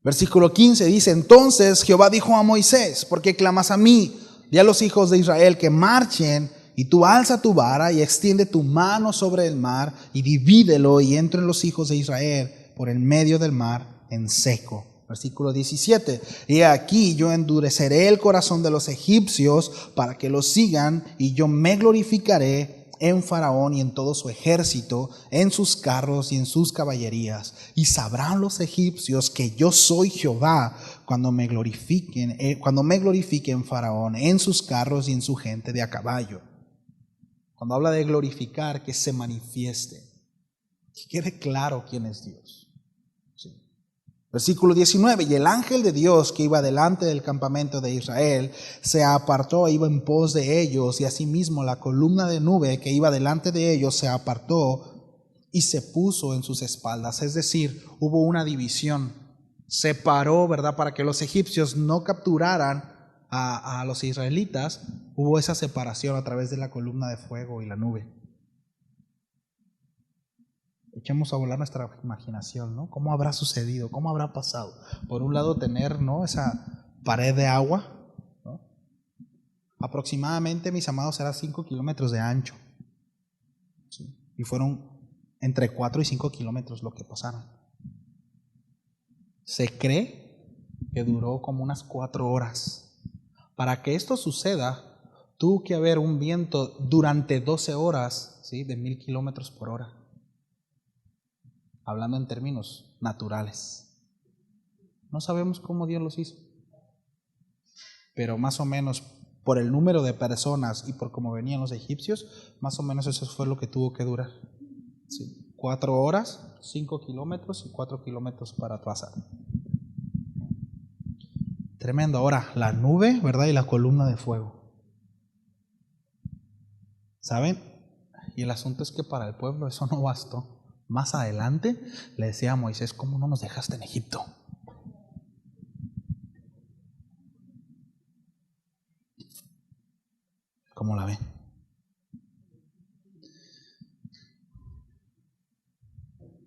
Versículo 15 dice: entonces Jehová dijo a Moisés: ¿por qué clamas a mí? Di a los hijos de Israel que marchen, y tú alza tu vara y extiende tu mano sobre el mar y divídelo, y entren los hijos de Israel por el medio del mar en seco. Versículo 17. Y aquí yo endureceré el corazón de los egipcios para que los sigan, y yo me glorificaré en Faraón y en todo su ejército, en sus carros y en sus caballerías. Y sabrán los egipcios que yo soy Jehová cuando me glorifique en Faraón, en sus carros y en su gente de a caballo. Cuando habla de glorificar, que se manifieste, que quede claro quién es Dios. Sí. Versículo 19. Y el ángel de Dios que iba delante del campamento de Israel se apartó e iba en pos de ellos, y asimismo la columna de nube que iba delante de ellos se apartó y se puso en sus espaldas. Es decir, hubo una división, separó, ¿verdad?, para que los egipcios no capturaran a los israelitas. Hubo esa separación a través de la columna de fuego y la nube. Echemos a volar nuestra imaginación, ¿no? ¿Cómo habrá sucedido? ¿Cómo habrá pasado? Por un lado tener, ¿no?, esa pared de agua, ¿no? Aproximadamente, mis amados, era 5 kilómetros de ancho. ¿Sí? Y fueron entre 4 y 5 kilómetros lo que pasaron. Se cree que duró como unas 4 horas. Para que esto suceda, tuvo que haber un viento durante 12 horas, ¿sí?, de 1000 kilómetros por hora. Hablando en términos naturales. No sabemos cómo Dios los hizo, pero más o menos por el número de personas y por cómo venían los egipcios, más o menos eso fue lo que tuvo que durar. Sí. 4 horas, 5 kilómetros y 4 kilómetros para pasar. Tremendo. Ahora, la nube, ¿verdad?, y la columna de fuego. ¿Saben? Y el asunto es que para el pueblo eso no bastó. Más adelante le decía a Moisés: ¿cómo no nos dejaste en Egipto? ¿Cómo la ven?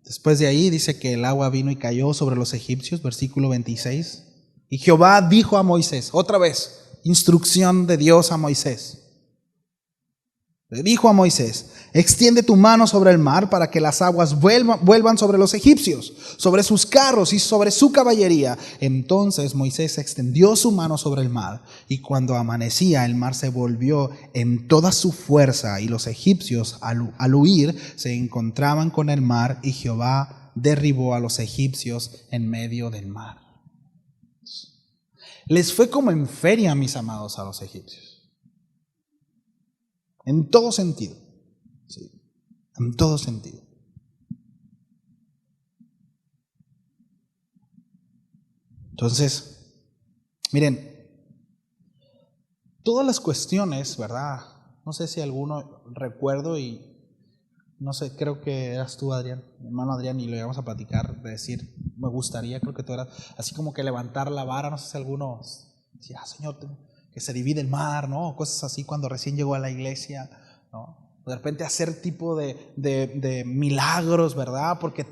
Después de ahí dice que el agua vino y cayó sobre los egipcios, versículo 26. Y Jehová dijo a Moisés, otra vez, instrucción de Dios a Moisés. Le dijo a Moisés: extiende tu mano sobre el mar para que las aguas vuelvan sobre los egipcios, sobre sus carros y sobre su caballería. Entonces Moisés extendió su mano sobre el mar, y cuando amanecía el mar se volvió en toda su fuerza, y los egipcios al huir se encontraban con el mar, y Jehová derribó a los egipcios en medio del mar. Les fue como en feria, mis amados, a los egipcios. En todo sentido. Sí, en todo sentido. Entonces, miren, todas las cuestiones, ¿verdad? No sé si alguno recuerdo, y no sé, creo que eras tú, Adrián, mi hermano Adrián, y lo íbamos a platicar, de decir, me gustaría, creo que tú eras, así como que levantar la vara. No sé si algunos decía: Señor, que se divide el mar, ¿no? Cosas así cuando recién llegó a la iglesia, ¿no? De repente hacer tipo de milagros, ¿verdad? Porque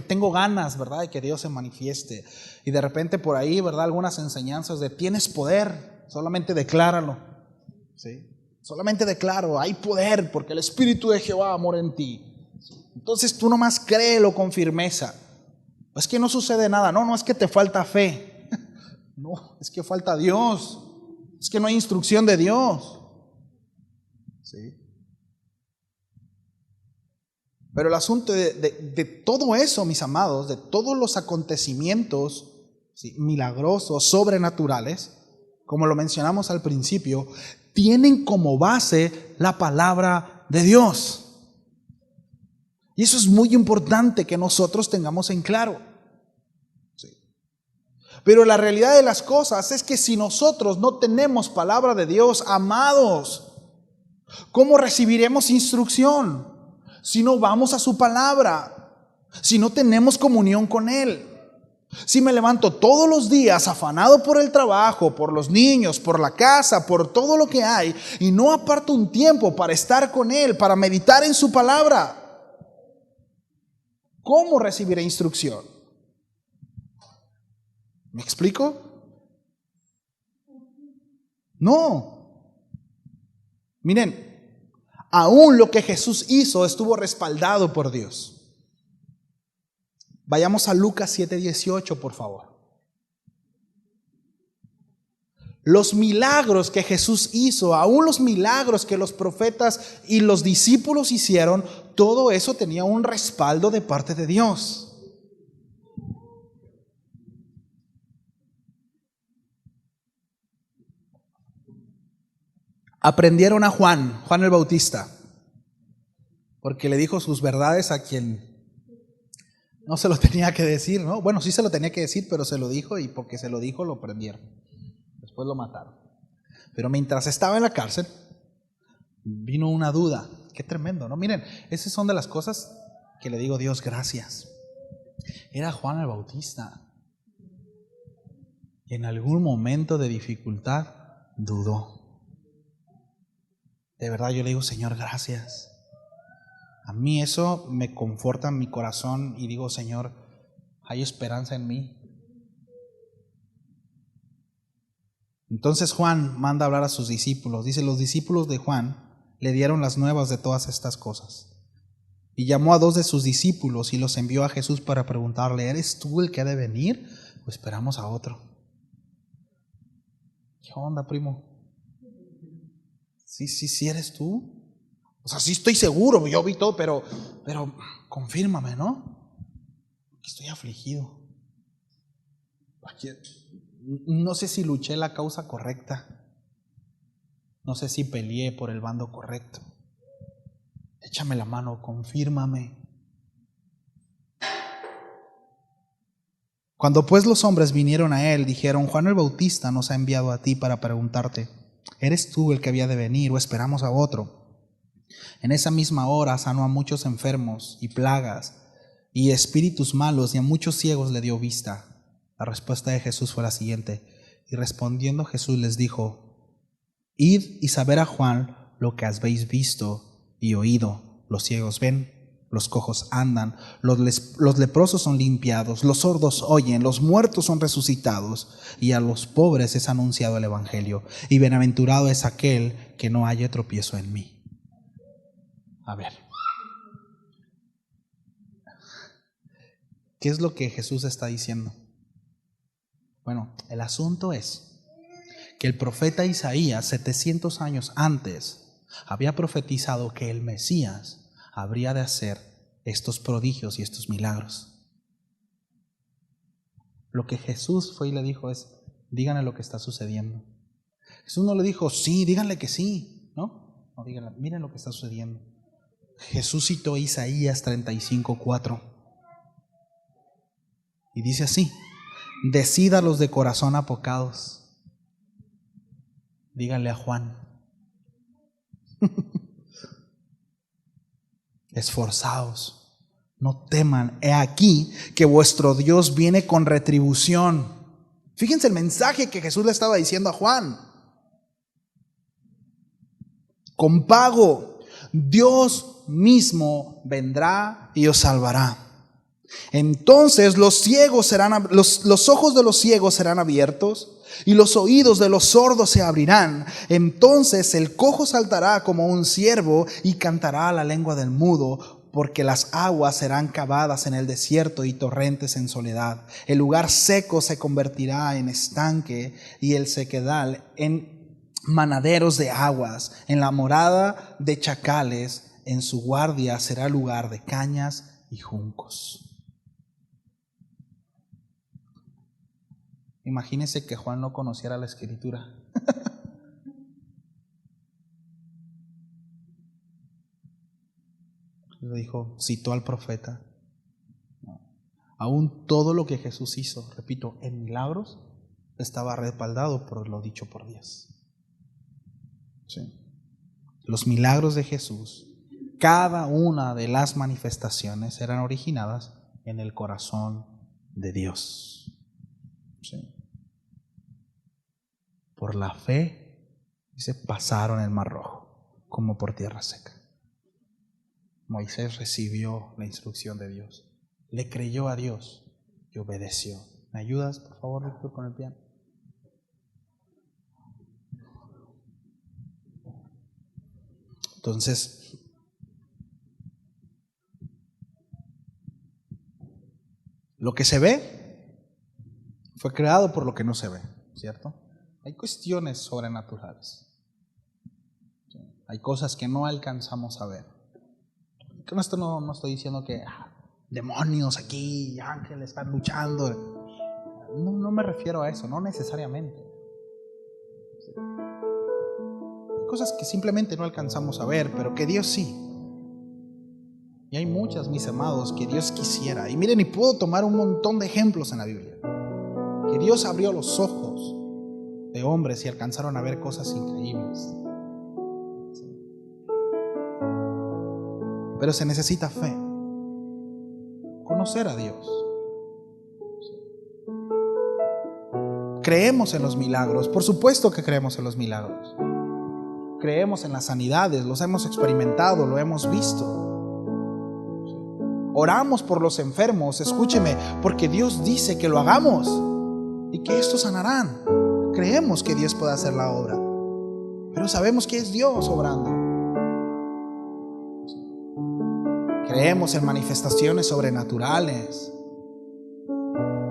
tengo ganas, ¿verdad?, de que Dios se manifieste. Y de repente por ahí, ¿verdad?, algunas enseñanzas de tienes poder, solamente decláralo, ¿sí? Solamente declaro, hay poder porque el Espíritu de Jehová mora en ti. Entonces tú nomás créelo con firmeza. Es que no sucede nada. No es que te falta fe. No, es que falta Dios. Es que no hay instrucción de Dios. ¿Sí? Pero el asunto de todo eso, mis amados, de todos los acontecimientos, ¿sí?, milagrosos, sobrenaturales, como lo mencionamos al principio, tienen como base la palabra de Dios. Y eso es muy importante que nosotros tengamos en claro. Sí. Pero la realidad de las cosas es que si nosotros no tenemos palabra de Dios, amados, ¿cómo recibiremos instrucción? Si no vamos a su palabra, si no tenemos comunión con Él. Si me levanto todos los días afanado por el trabajo, por los niños, por la casa, por todo lo que hay, y no aparto un tiempo para estar con Él, para meditar en su palabra, ¿cómo recibiré instrucción? ¿Me explico? No. Miren, aún lo que Jesús hizo estuvo respaldado por Dios. Vayamos a Lucas 7:18, por favor. Los milagros que Jesús hizo, aún los milagros que los profetas y los discípulos hicieron, todo eso tenía un respaldo de parte de Dios. Aprendieron a Juan el Bautista, porque le dijo sus verdades a quien no se lo tenía que decir, ¿no? Bueno, sí se lo tenía que decir, pero se lo dijo, y porque se lo dijo lo prendieron. Después lo mataron. Pero mientras estaba en la cárcel, vino una duda. Qué tremendo, ¿no? Miren, esas son de las cosas que le digo, Dios, gracias. Era Juan el Bautista. Y en algún momento de dificultad dudó. De verdad yo le digo, Señor, gracias. A mí eso me conforta en mi corazón y digo, Señor, hay esperanza en mí. Entonces Juan manda a hablar a sus discípulos. Dice, los discípulos de Juan le dieron las nuevas de todas estas cosas. Y llamó a 2 de sus discípulos y los envió a Jesús para preguntarle, ¿eres tú el que ha de venir o esperamos a otro? ¿Qué onda, primo? Sí, eres tú. O sea, sí estoy seguro, yo vi todo, pero confírmame, ¿no? Estoy afligido. No sé si luché la causa correcta. No sé si peleé por el bando correcto. Échame la mano, confírmame. Cuando pues los hombres vinieron a él, dijeron, Juan el Bautista nos ha enviado a ti para preguntarte, ¿eres tú el que había de venir o esperamos a otro? En esa misma hora sanó a muchos enfermos y plagas y espíritus malos, y a muchos ciegos le dio vista. La respuesta de Jesús fue la siguiente: y respondiendo Jesús les dijo, id y saber a Juan lo que habéis visto y oído. Los ciegos ven, los cojos andan, los leprosos son limpiados, los sordos oyen, los muertos son resucitados, y a los pobres es anunciado el evangelio. Y bienaventurado es aquel que no haya tropiezo en mí. A ver, ¿qué es lo que Jesús está diciendo? Bueno, el asunto es que el profeta Isaías, 700 años antes, había profetizado que el Mesías habría de hacer estos prodigios y estos milagros. Lo que Jesús fue y le dijo es, díganle lo que está sucediendo. Jesús no le dijo, sí, díganle que sí, ¿no? No, díganle, miren lo que está sucediendo. Jesús citó Isaías 35:4 y dice así: decid a los de corazón apocados, díganle a Juan, esforzaos, no teman, he aquí que vuestro Dios viene con retribución. Fíjense el mensaje que Jesús le estaba diciendo a Juan: con pago, Dios mismo vendrá y os salvará. Entonces los ojos de los ciegos serán abiertos y los oídos de los sordos se abrirán. Entonces el cojo saltará como un ciervo y cantará a la lengua del mudo, porque las aguas serán cavadas en el desierto y torrentes en soledad. El lugar seco se convertirá en estanque y el sequedal en manaderos de aguas. En la morada de chacales en su guardia será lugar de cañas y juncos. Imagínense que Juan no conociera la Escritura. Lo dijo, citó al profeta. Aún todo lo que Jesús hizo, repito, en milagros, estaba respaldado por lo dicho por Dios. Sí. Los milagros de Jesús, cada una de las manifestaciones eran originadas en el corazón de Dios. Sí. Por la fe, dice, pasaron el Mar Rojo como por tierra seca. Moisés recibió la instrucción de Dios, le creyó a Dios y obedeció. ¿Me ayudas, por favor, Víctor, con el piano? Entonces, lo que se ve fue creado por lo que no se ve, ¿cierto? Hay cuestiones sobrenaturales. Hay cosas que no alcanzamos a ver. Con esto no estoy diciendo que demonios aquí, ángeles están luchando. No me refiero a eso, no necesariamente. Hay cosas que simplemente no alcanzamos a ver, pero que Dios sí. Y hay muchas, mis amados, que Dios quisiera. Y miren, y puedo tomar un montón de ejemplos en la Biblia. Que Dios abrió los ojos de hombres y alcanzaron a ver cosas increíbles. Pero se necesita fe. Conocer a Dios. Creemos en los milagros. Por supuesto que creemos en los milagros. Creemos en las sanidades. Los hemos experimentado, lo hemos visto. Oramos por los enfermos. Escúcheme, porque Dios dice que lo hagamos y que estos sanarán. Creemos que Dios puede hacer la obra, pero sabemos que es Dios obrando. Creemos en manifestaciones sobrenaturales.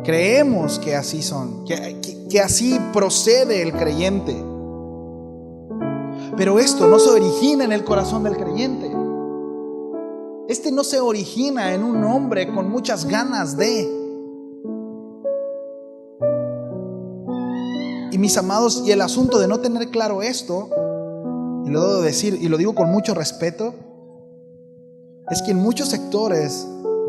Creemos que así son, que así procede el creyente. Pero esto no se origina en el corazón del creyente. Este no se origina en un hombre con muchas ganas de. Y mis amados, y el asunto de no tener claro esto, y lo debo decir, y lo digo con mucho respeto, es que en muchos sectores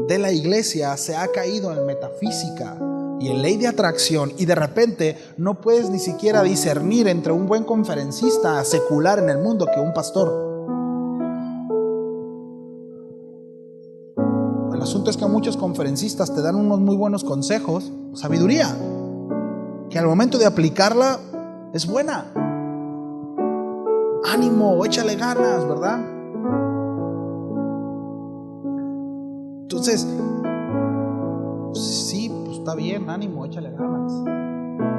de la iglesia se ha caído en metafísica y en ley de atracción, y de repente no puedes ni siquiera discernir entre un buen conferencista secular en el mundo que un pastor. El asunto es que muchos conferencistas te dan unos muy buenos consejos, sabiduría, que al momento de aplicarla es buena. Ánimo, échale ganas, ¿verdad? Entonces, sí, pues está bien, ánimo, échale ganas.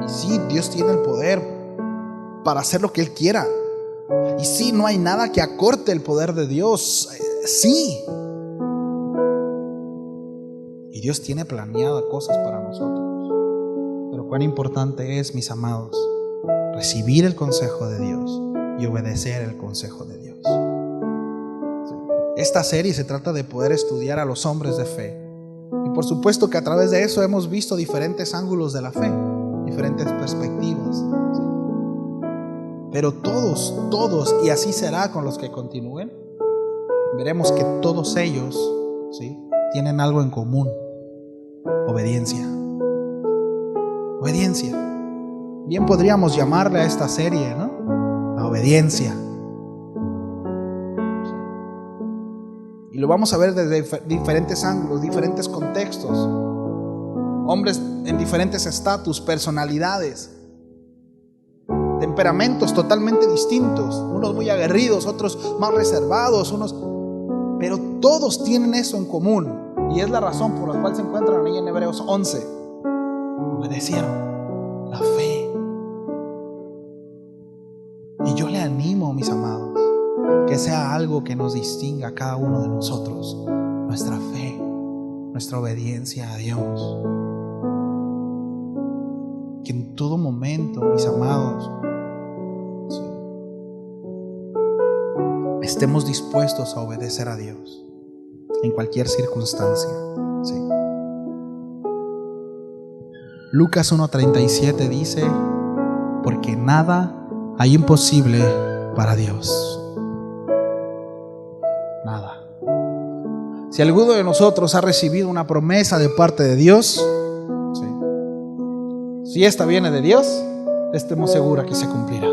Y sí, Dios tiene el poder para hacer lo que Él quiera. Y sí, no hay nada que acorte el poder de Dios. Sí. Y Dios tiene planeadas cosas para nosotros. Pero cuán importante es, mis amados, recibir el consejo de Dios y obedecer el consejo de Dios. Esta serie se trata de poder estudiar a los hombres de fe. Y por supuesto que a través de eso hemos visto diferentes ángulos de la fe, diferentes perspectivas. ¿Sí? Pero todos, y así será con los que continúen, veremos que todos ellos, ¿sí?, tienen algo en común: obediencia. Obediencia. Bien podríamos llamarle a esta serie, ¿no?, la obediencia. Y lo vamos a ver desde diferentes ángulos, diferentes contextos. Hombres en diferentes estatus, personalidades, temperamentos totalmente distintos. Unos muy aguerridos, otros más reservados, pero todos tienen eso en común. Y es la razón por la cual se encuentran ahí en Hebreos 11. Obedecieron la fe. Y yo le animo, mis amados, que sea algo que nos distinga a cada uno de nosotros: nuestra fe, nuestra obediencia a Dios. Que en todo momento, mis amados, estemos dispuestos a obedecer a Dios en cualquier circunstancia. Sí. Lucas 1:37 dice: porque nada hay imposible para Dios. Nada. Si alguno de nosotros ha recibido una promesa de parte de Dios, sí, si esta viene de Dios, estemos seguros que se cumplirá.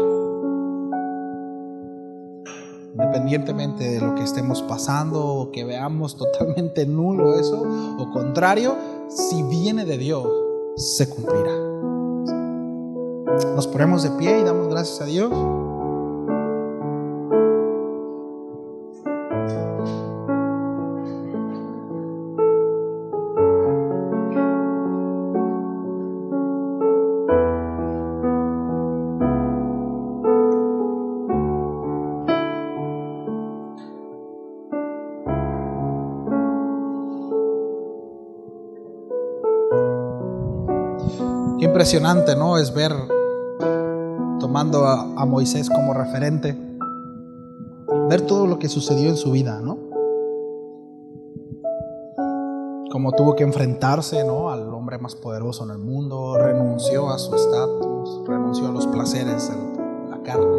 Independientemente de lo que estemos pasando o que veamos totalmente nulo eso o contrario, si viene de Dios, se cumplirá. Nos ponemos de pie y damos gracias a Dios. Qué impresionante, ¿no? Es ver, tomando a Moisés como referente, ver todo lo que sucedió en su vida, ¿no? Como tuvo que enfrentarse, ¿no?, al hombre más poderoso en el mundo, renunció a su estatus, renunció a los placeres de la carne,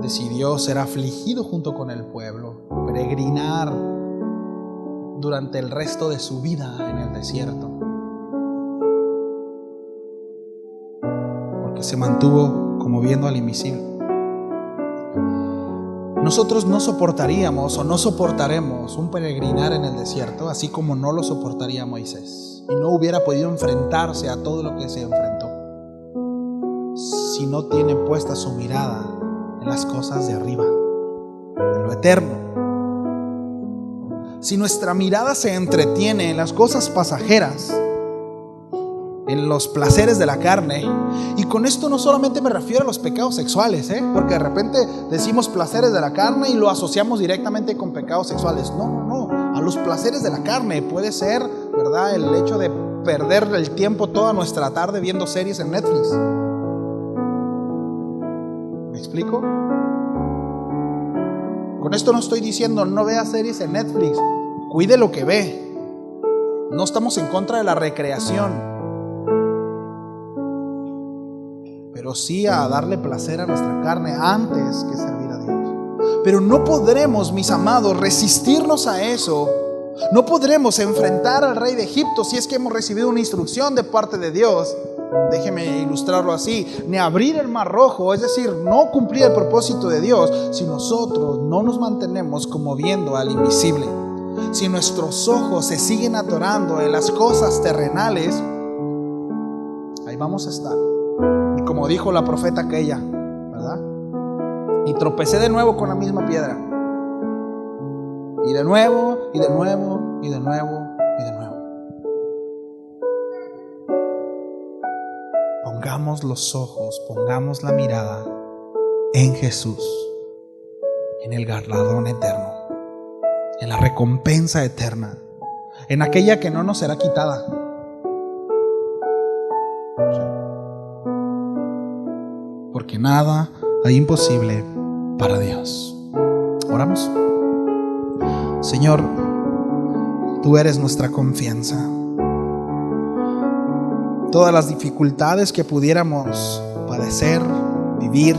decidió ser afligido junto con el pueblo, peregrinar durante el resto de su vida en el desierto, porque se mantuvo como viendo al invisible. Nosotros no soportaríamos o no soportaremos un peregrinar en el desierto, así como no lo soportaría Moisés, y no hubiera podido enfrentarse a todo lo que se enfrentó, si no tiene puesta su mirada en las cosas de arriba, en lo eterno. Si nuestra mirada se entretiene en las cosas pasajeras, en los placeres de la carne, y con esto no solamente me refiero a los pecados sexuales, porque de repente decimos placeres de la carne y lo asociamos directamente con pecados sexuales. No, a los placeres de la carne puede ser, ¿verdad?, el hecho de perder el tiempo toda nuestra tarde viendo series en Netflix. ¿Me explico? Con esto no estoy diciendo no vea series en Netflix, cuide lo que ve. No estamos en contra de la recreación, pero sí a darle placer a nuestra carne antes que servir a Dios. Pero no podremos, mis amados, resistirnos a eso. No podremos enfrentar al rey de Egipto si es que hemos recibido una instrucción de parte de Dios. Déjeme ilustrarlo así: ni abrir el mar rojo, es decir, no cumplir el propósito de Dios, si nosotros no nos mantenemos como viendo al invisible. Si nuestros ojos se siguen atorando en las cosas terrenales, ahí vamos a estar. Como dijo la profeta aquella, ¿verdad? Y tropecé de nuevo con la misma piedra. Y de nuevo, y de nuevo, y de nuevo, y de nuevo. Pongamos los ojos, pongamos la mirada en Jesús, en el galardón eterno, en la recompensa eterna, en aquella que no nos será quitada. Porque nada hay imposible para Dios. Oramos. Señor, tú eres nuestra confianza. Todas las dificultades que pudiéramos padecer, vivir,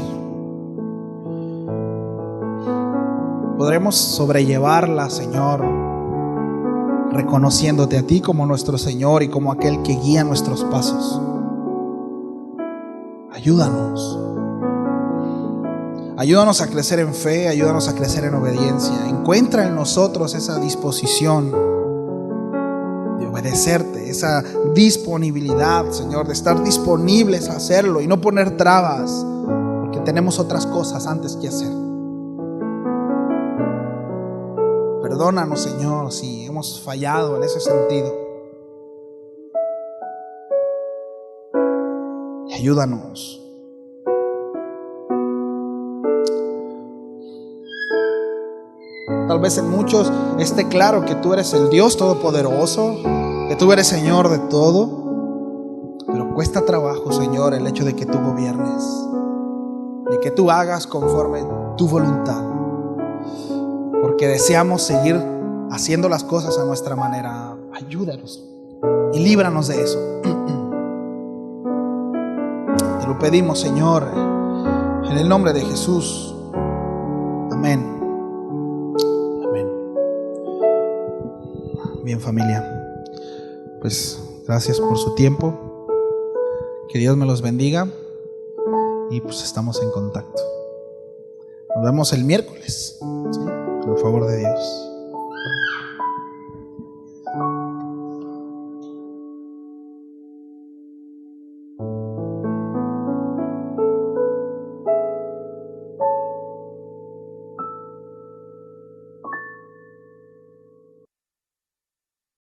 podremos sobrellevarlas, Señor, reconociéndote a ti como nuestro Señor y como aquel que guía nuestros pasos. Ayúdanos. Ayúdanos a crecer en fe, ayúdanos a crecer en obediencia. Encuentra en nosotros esa disposición de obedecerte, esa disponibilidad, Señor, de estar disponibles a hacerlo y no poner trabas, porque tenemos otras cosas antes que hacer. Perdónanos, Señor, si hemos fallado en ese sentido. Y ayúdanos. Tal vez en muchos esté claro que tú eres el Dios Todopoderoso, que tú eres Señor de todo, pero cuesta trabajo, Señor, el hecho de que tú gobiernes, de que tú hagas conforme tu voluntad. porque deseamos seguir haciendo las cosas a nuestra manera. Ayúdanos y líbranos de eso. Te lo pedimos, Señor, en el nombre de Jesús. Amén. Amén. Bien, familia, pues gracias por su tiempo. Que Dios me los bendiga y pues estamos en contacto. Nos vemos el miércoles, ¿sí? Por favor de Dios.